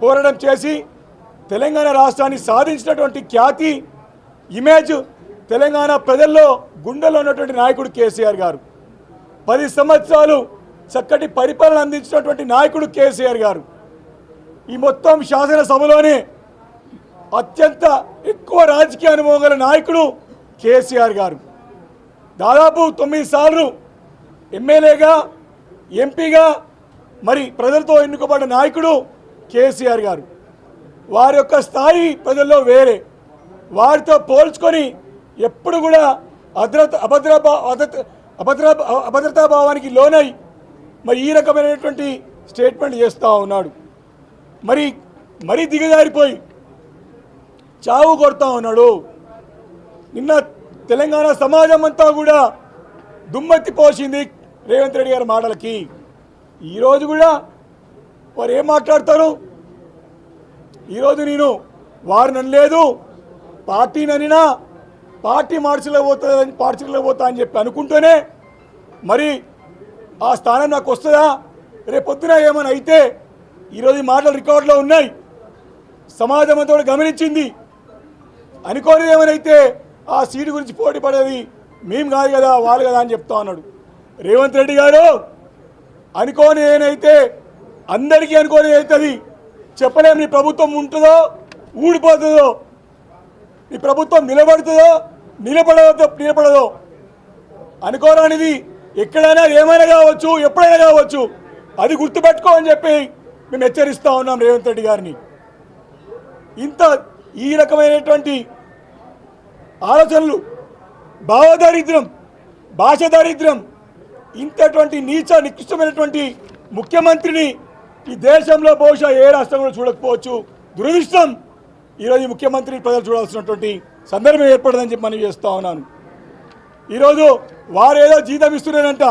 పోరాటం చేసి తెలంగాణ రాష్ట్రాన్ని సాధించినటువంటి ఖ్యాతి ఇమేజ్ తెలంగాణ ప్రజల్లో గుండెల్లో ఉన్నటువంటి నాయకుడు కేసీఆర్ గారు. 10 సంవత్సరాలు చక్కటి పరిపాలన అందించినటువంటి నాయకుడు కేసీఆర్ గారు. ఈ మొత్తం శాసనసభలోనే అత్యంత ఎక్కువ రాజకీయ అనుభవం గల నాయకుడు కేసీఆర్ గారు. దాదాపు 9 సార్లు ఎమ్మెల్యేగా, ఎంపీగా మరి ప్రజలతో ఎన్నుకోబడ్డ నాయకుడు కేసీఆర్ గారు. వారి యొక్క స్థాయి ప్రజల్లో వేరే. వారితో పోల్చుకొని ఎప్పుడు కూడా అభద్రతా భావానికి లోనై మరి ఈ రకమైనటువంటి స్టేట్మెంట్ చేస్తూ ఉన్నాడు. మరి దిగజారిపోయి చావు కొడతా ఉన్నాడు. నిన్న తెలంగాణ సమాజం అంతా కూడా దుమ్మెత్తి పోసింది రేవంత్ రెడ్డి గారి మాటలకి. ఈరోజు కూడా వారు ఏం మాట్లాడతారు? ఈరోజు నేను వారు ననలేదు, పార్టీ ననినా పార్టీ మార్చిలో పోతా అని చెప్పి అనుకుంటూనే మరి ఆ స్థానం నాకు వస్తుందా? రేపొద్దున ఏమైనా అయితే ఈరోజు ఈ మాటలు రికార్డులో ఉన్నాయి, సమాజం అంతా కూడా గమనించింది. అనుకోనిది ఏమైనా ఆ సీటు గురించి పోటీ పడేది మేము కాదు కదా, వాళ్ళు కదా అని చెప్తా ఉన్నాడు రేవంత్ రెడ్డి గారు. అనుకోని ఏనైతే అందరికీ అనుకోని అవుతుంది. చెప్పలేము నీ ప్రభుత్వం ఉంటుందో ఊడిపోతుందో, నీ ప్రభుత్వం నిలబడుతుందో నిలబడదో. అనుకోరానిది ఎక్కడైనా ఏమైనా కావచ్చు, ఎప్పుడైనా కావచ్చు. అది గుర్తుపెట్టుకో అని చెప్పి మేము హెచ్చరిస్తూ ఉన్నాం రేవంత్ రెడ్డి గారిని. ఈ రకమైనటువంటి ఆలోచనలు, భావదారిద్ర్యం, భాష దారిద్ర్యం, ఇంతటువంటి నీచ నికృష్టమైనటువంటి ముఖ్యమంత్రిని ఈ దేశంలో బహుశా ఏ రాష్ట్రంలో చూడకపోవచ్చు. దురదృష్టం ఈరోజు ఈ ముఖ్యమంత్రిని ప్రజలు చూడాల్సినటువంటి సందర్భం ఏర్పడదని చెప్పి మనం చేస్తూ ఉన్నాను. ఈరోజు వారేదో జీతం ఇస్తున్నారంట.